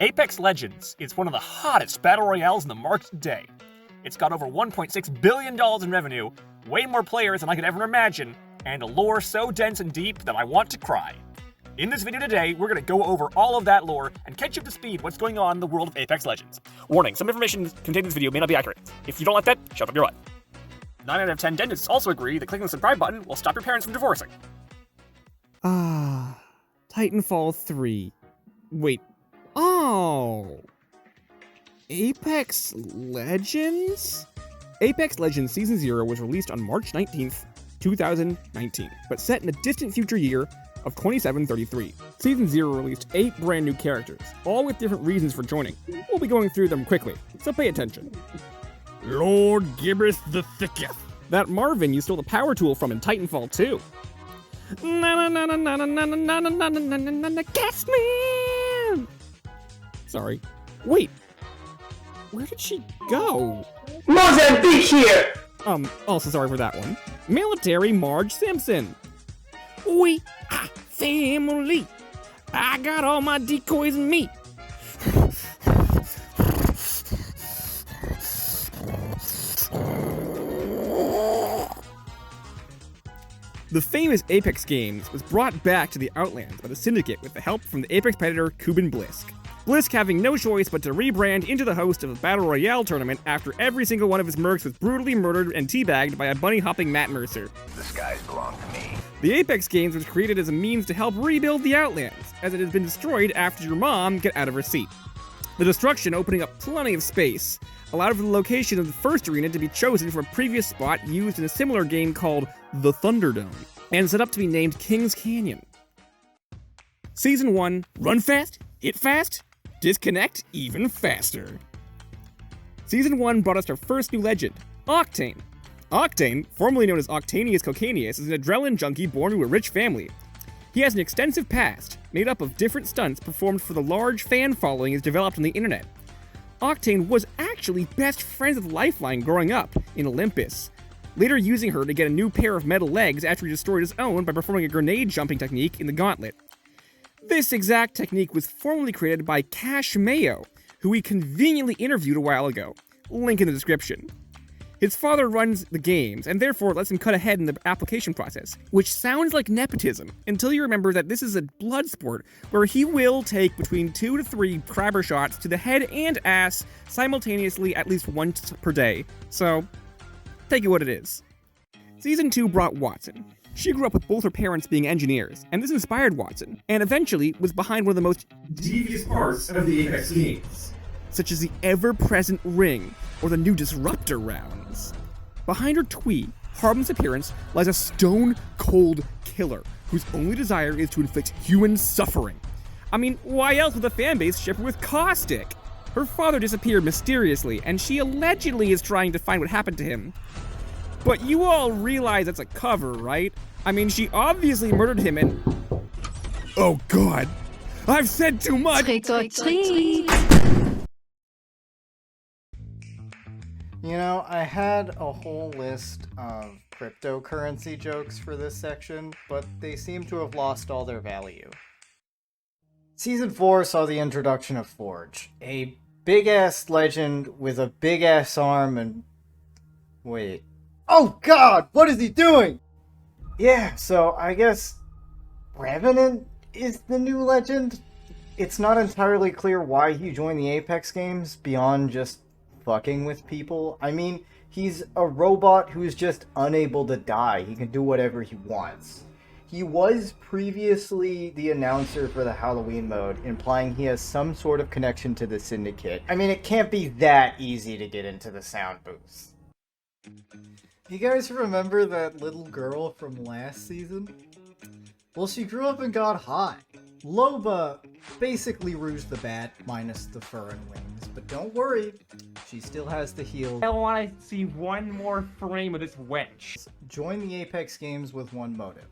Apex Legends is one of the hottest battle royales in the market today. It's got over $1.6 billion in revenue, way more players than I could ever imagine, and a lore so dense and deep that I want to cry. In this video today, we're going to go over all of that lore and catch you up to speed what's going on in the world of Apex Legends. Warning, some information contained in this video may not be accurate. If you don't like that, shut up your butt. 9 out of 10 dentists also agree that clicking the subscribe button will stop your parents from divorcing. Titanfall 3. Wait. Oh! Apex Legends? Apex Legends Season 0 was released on March 19th, 2019, but set in a distant future year of 2733. Season 0 released 8 brand new characters, all with different reasons for joining. We'll be going through them quickly, so pay attention. Lord Gibbous the Thickest. That Marvin you stole the power tool from in Titanfall 2. Castman! Sorry. Wait. Where did she go? Mozambique here! Also sorry for that one. Military Marge Simpson. We are family. I got all my decoys and me. The famous Apex games was brought back to the Outlands by the Syndicate with the help from the Apex Predator Kuban Blisk. Blisk having no choice but to rebrand into the host of a Battle Royale tournament after every single one of his mercs was brutally murdered and teabagged by a bunny-hopping Matt Mercer. The skies belong to me. The Apex games was created as a means to help rebuild the Outlands, as it has been destroyed after your mom got out of her seat. The destruction opening up plenty of space allowed for the location of the first arena to be chosen from a previous spot used in a similar game called the Thunderdome, and set up to be named Kings Canyon. Season 1, run fast, hit fast, disconnect even faster. Season 1 brought us our first new legend, Octane. Octane, formerly known as Octaneus Cocaneus, is an adrenaline junkie born to a rich family. He has an extensive past, made up of different stunts performed for the large fan following he's developed on the internet. Octane was actually best friends with Lifeline growing up in Olympus, later using her to get a new pair of metal legs after he destroyed his own by performing a grenade jumping technique in the Gauntlet. This exact technique was formerly created by Cash Mayo, who we conveniently interviewed a while ago. Link in the description. His father runs the games, and therefore lets him cut ahead in the application process, which sounds like nepotism, until you remember that this is a blood sport, where he will take between 2 to 3 crabber shots to the head and ass simultaneously at least once per day. So, take it what it is. Season 2 brought Wattson. She grew up with both her parents being engineers, and this inspired Wattson, and eventually was behind one of the most devious parts of the Apex games, such as the ever-present ring, or the new Disruptor rounds. Behind her twee, Harlem's appearance, lies a stone-cold killer, whose only desire is to inflict human suffering. I mean, why else would the fanbase ship her with Caustic? Her father disappeared mysteriously, and she allegedly is trying to find what happened to him. But you all realize that's a cover, right? I mean, she obviously murdered him and... Oh god! I've said too much! You know, I had a whole list of cryptocurrency jokes for this section, but they seem to have lost all their value. Season 4 saw the introduction of Forge, a big-ass legend with a big-ass arm and... Wait. Oh god! What is he doing? Yeah, so I guess Revenant is the new legend? It's not entirely clear why he joined the Apex games beyond just fucking with people. I mean, he's a robot who's just unable to die. He can do whatever he wants. He was previously the announcer for the Halloween mode, implying he has some sort of connection to the Syndicate. I mean, it can't be that easy to get into the sound booth. You guys remember that little girl from last season? Well, she grew up and got hot. Loba basically Rouge the Bat, minus the fur and wings, but don't worry, she still has the heel. I want to see one more frame of this wench. Join the Apex games with one motive: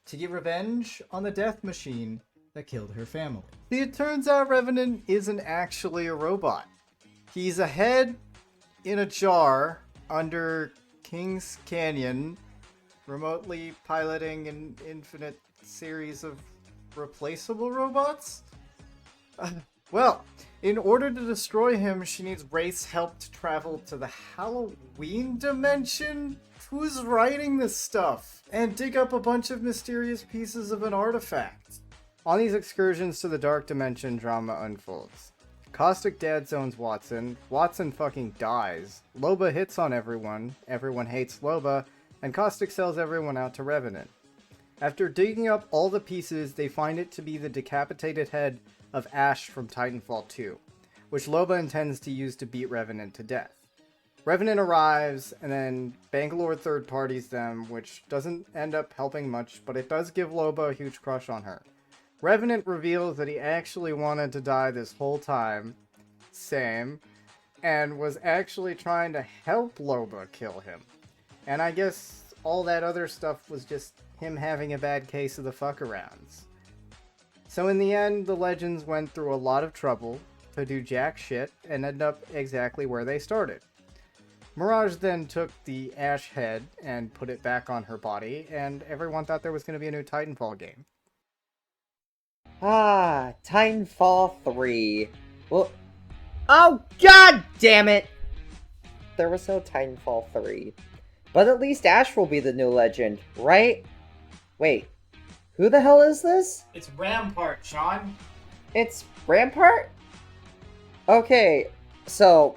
to get revenge on the death machine that killed her family. See, it turns out Revenant isn't actually a robot. He's a head in a jar under Kings Canyon, remotely piloting an infinite series of replaceable robots? Well, in order to destroy him, she needs Wraith's help to travel to the Halloween dimension? Who's writing this stuff? And dig up a bunch of mysterious pieces of an artifact. On these excursions to the Dark Dimension, drama unfolds. Caustic dad zones Wattson. Wattson fucking dies. Loba hits on everyone. Everyone hates Loba. And Caustic sells everyone out to Revenant. After digging up all the pieces, they find it to be the decapitated head of Ash from Titanfall 2, which Loba intends to use to beat Revenant to death. Revenant arrives, and then Bangalore third parties them, which doesn't end up helping much, but it does give Loba a huge crush on her. Revenant reveals that he actually wanted to die this whole time, same, and was actually trying to help Loba kill him. And I guess all that other stuff was just him having a bad case of the fuck-arounds. So in the end, the Legends went through a lot of trouble to do jack shit and end up exactly where they started. Mirage then took the Ash head and put it back on her body, and everyone thought there was going to be a new Titanfall game. Ah, Titanfall 3. Well, oh god damn it! There was no Titanfall 3. But at least Ash will be the new legend, right? Wait, who the hell is this? It's Rampart, Sean. It's Rampart? Okay, so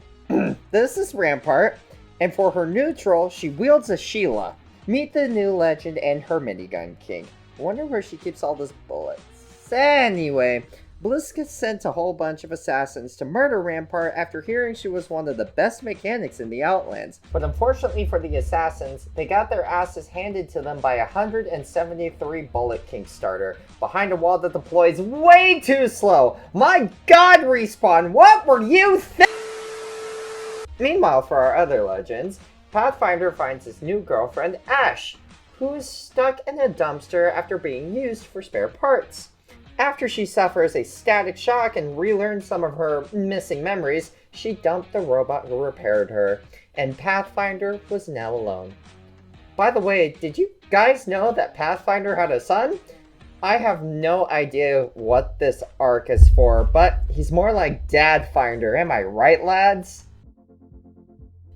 this is Rampart, and for her neutral, she wields a Sheila. Meet the new legend and her minigun king. Wonder where she keeps all those bullets. Anyway, Bliss gets sent a whole bunch of assassins to murder Rampart after hearing she was one of the best mechanics in the Outlands. But unfortunately for the assassins, they got their asses handed to them by a 173 bullet Kickstarter behind a wall that deploys way too slow. My god, Respawn, what were you thinking? Meanwhile, for our other legends, Pathfinder finds his new girlfriend, Ash, who is stuck in a dumpster after being used for spare parts. After she suffers a static shock and relearns some of her missing memories, she dumped the robot who repaired her, and Pathfinder was now alone. By the way, did you guys know that Pathfinder had a son? I have no idea what this arc is for, but he's more like Dadfinder, am I right, lads?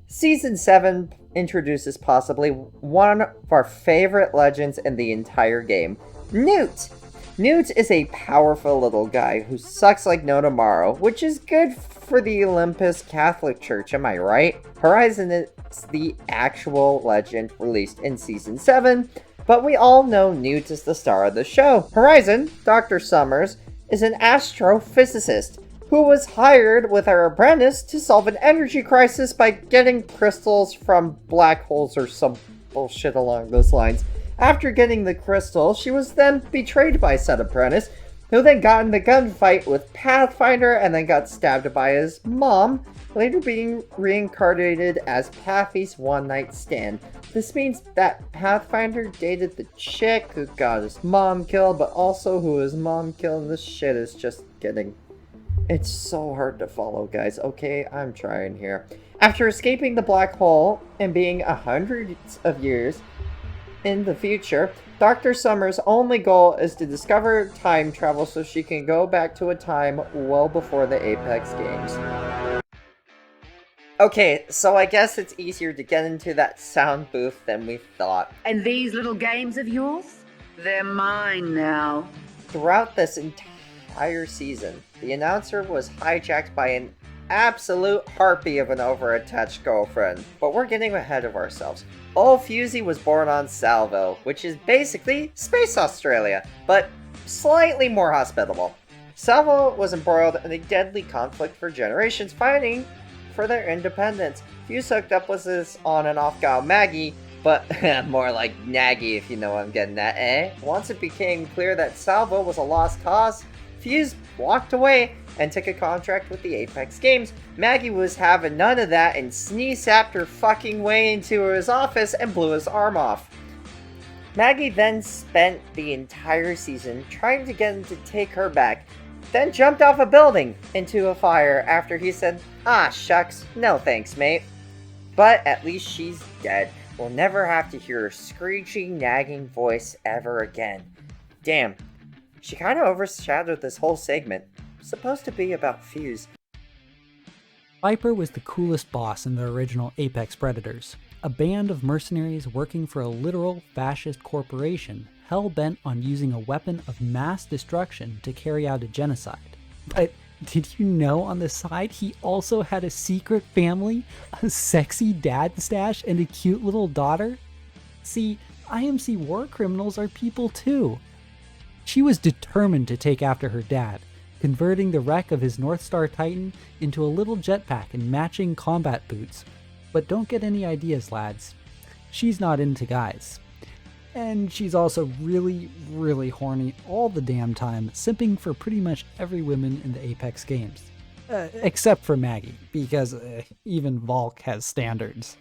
Season 7 introduces possibly one of our favorite legends in the entire game, Newt! Newt is a powerful little guy who sucks like no tomorrow, which is good for the Olympus Catholic Church, am I right? Horizon is the actual legend released in Season 7, but we all know Newt is the star of the show. Horizon, Dr. Summers, is an astrophysicist who was hired with her apprentice to solve an energy crisis by getting crystals from black holes or some bullshit along those lines. After getting the crystal, she was then betrayed by said apprentice, who then got in the gunfight with Pathfinder and then got stabbed by his mom, later being reincarnated as Pathy's one-night stand. This means that Pathfinder dated the chick who got his mom killed, but also who his mom killed. This shit is just getting... It's so hard to follow, guys. Okay, I'm trying here. After escaping the black hole and being hundreds of years in the future, Dr. Summers' only goal is to discover time travel so she can go back to a time well before the Apex Games. Okay, so I guess it's easier to get into that sound booth than we thought. And these little games of yours? They're mine now. Throughout this entire season, the announcer was hijacked by an absolute harpy of an over-attached girlfriend. But we're getting ahead of ourselves. Old Fusey was born on Salvo, which is basically Space Australia, but slightly more hospitable. Salvo was embroiled in a deadly conflict for generations, fighting for their independence. Fuse hooked up with his on and off gal Maggie, but more like Naggy if you know what I'm getting at, eh? Once it became clear that Salvo was a lost cause, Fuse walked away and took a contract with the Apex Games. Maggie was having none of that and sneeze-sapped her fucking way into his office and blew his arm off. Maggie then spent the entire season trying to get him to take her back, then jumped off a building into a fire after he said, "Ah, shucks, no thanks, mate." But at least she's dead. We'll never have to hear her screeching, nagging voice ever again. Damn, she kind of overshadowed this whole segment. supposed to be about Fuse. Viper was the coolest boss in the original Apex Predators, a band of mercenaries working for a literal fascist corporation hell-bent on using a weapon of mass destruction to carry out a genocide. But did you know on the side he also had a secret family, a sexy dad stash, and a cute little daughter? See, IMC war criminals are people too. She was determined to take after her dad, converting the wreck of his North Star Titan into a little jetpack and matching combat boots. But don't get any ideas, lads. She's not into guys. And she's also really, really horny all the damn time, simping for pretty much every woman in the Apex games. Except for Maggie, because even Valk has standards.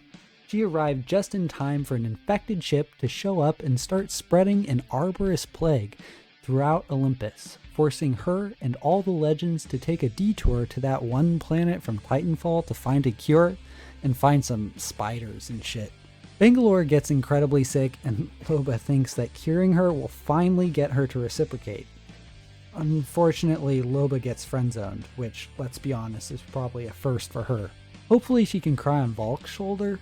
She arrived just in time for an infected ship to show up and start spreading an arborist plague throughout Olympus, forcing her and all the legends to take a detour to that one planet from Titanfall to find a cure and find some spiders and shit. Bangalore gets incredibly sick, and Loba thinks that curing her will finally get her to reciprocate. Unfortunately, Loba gets friend-zoned, which, let's be honest, is probably a first for her. Hopefully she can cry on Valk's shoulder.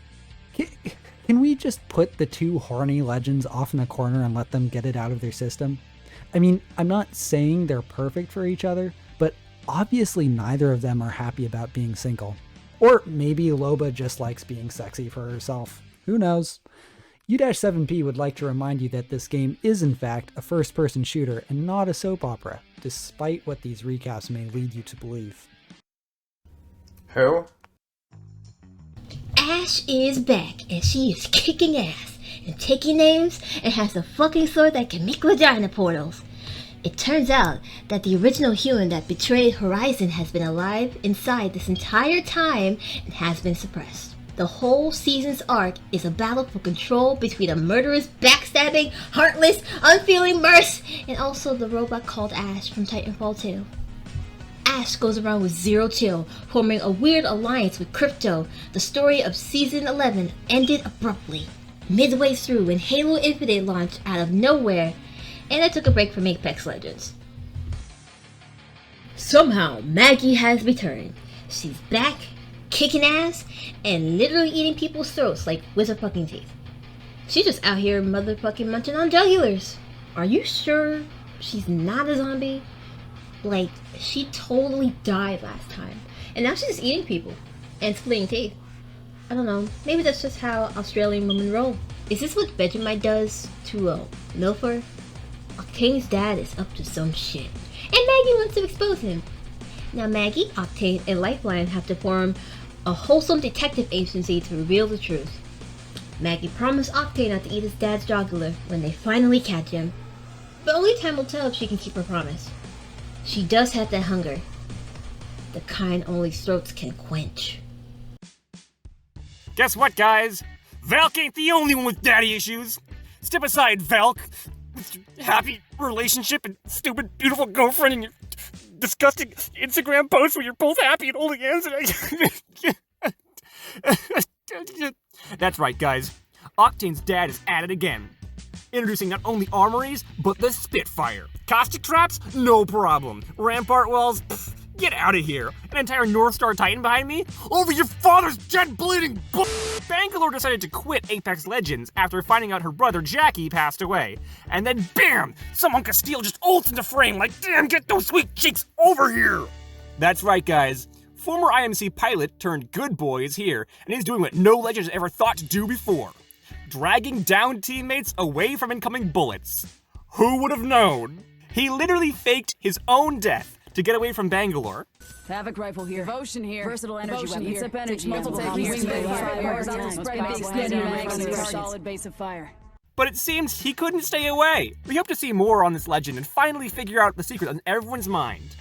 Can we just put the two horny legends off in a corner and let them get it out of their system? I mean, I'm not saying they're perfect for each other, but obviously neither of them are happy about being single. Or maybe Loba just likes being sexy for herself. Who knows? U-7P would like to remind you that this game is in fact a first-person shooter and not a soap opera, despite what these recaps may lead you to believe. Who? Ash is back, and she is kicking ass, and taking names, and has a fucking sword that can make vagina portals. It turns out that the original human that betrayed Horizon has been alive inside this entire time and has been suppressed. The whole season's arc is a battle for control between a murderous, backstabbing, heartless, unfeeling Merce and also the robot called Ash from Titanfall 2. Ash goes around with Zero Chill, forming a weird alliance with Crypto. The story of Season 11 ended abruptly, midway through when Halo Infinite launched out of nowhere, and I took a break from Apex Legends. Somehow, Maggie has returned. She's back, kicking ass, and literally eating people's throats like with her fucking teeth. She's just out here motherfucking munching on jugulars. Are you sure she's not a zombie? Like, she totally died last time, and now she's just eating people and splitting teeth. I don't know, maybe that's just how Australian women roll. Is this what Vegemite does to a milfer? Octane's dad is up to some shit, and Maggie wants to expose him. Now Maggie, Octane, and Lifeline have to form a wholesome detective agency to reveal the truth. Maggie promised Octane not to eat his dad's jugular when they finally catch him, but only time will tell if she can keep her promise. She does have that hunger, the kind only throats can quench. Guess what, guys? Valk ain't the only one with daddy issues. Step aside, Valk. With your happy relationship and stupid, beautiful girlfriend and your disgusting Instagram posts where you're both happy and holding hands. That's right, guys. Octane's dad is at it again. Introducing not only armories, but the Spitfire. Caustic traps? No problem. Rampart walls? Pfft, get out of here. An entire North Star Titan behind me? Over your father's dead bleeding Bangalore decided to quit Apex Legends after finding out her brother Jackie passed away. And then BAM! Some hunk of steel just ults into frame like, damn, get those sweet cheeks over here! That's right, guys. Former IMC pilot turned good boy is here, and he's doing what no legend has ever thought to do before. Dragging down teammates away from incoming bullets. Who would have known? He literally faked his own death to get away from Bangalore. Havoc rifle here. Devotion here. Versatile energy weapon. here. Zip energy. Multiple solid base of fire. But it seems he couldn't stay away. We hope to see more on this legend and finally figure out the secret on everyone's mind.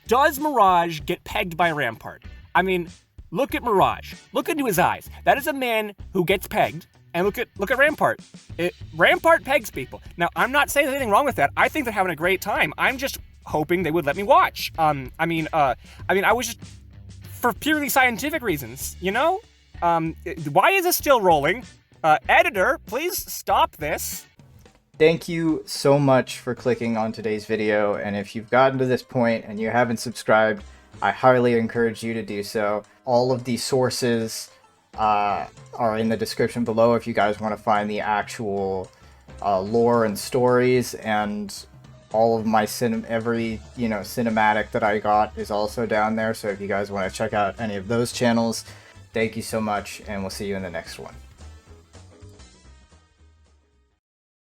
Does Mirage get pegged by Rampart? I mean, look at Mirage. Look into his eyes. That is a man who gets pegged. And look at Rampart. Rampart pegs people. Now, I'm not saying there's anything wrong with that. I think they're having a great time. I'm just hoping they would let me watch. I was just for purely scientific reasons, you know? Why is this still rolling? Editor, please stop this. Thank you so much for clicking on today's video, and if you've gotten to this point and you haven't subscribed, I highly encourage you to do so. All of the sources are in the description below if you guys want to find the actual lore and stories, and all of my every cinematic that I got is also down there, so if you guys want to check out any of those channels, thank you so much, and we'll see you in the next one.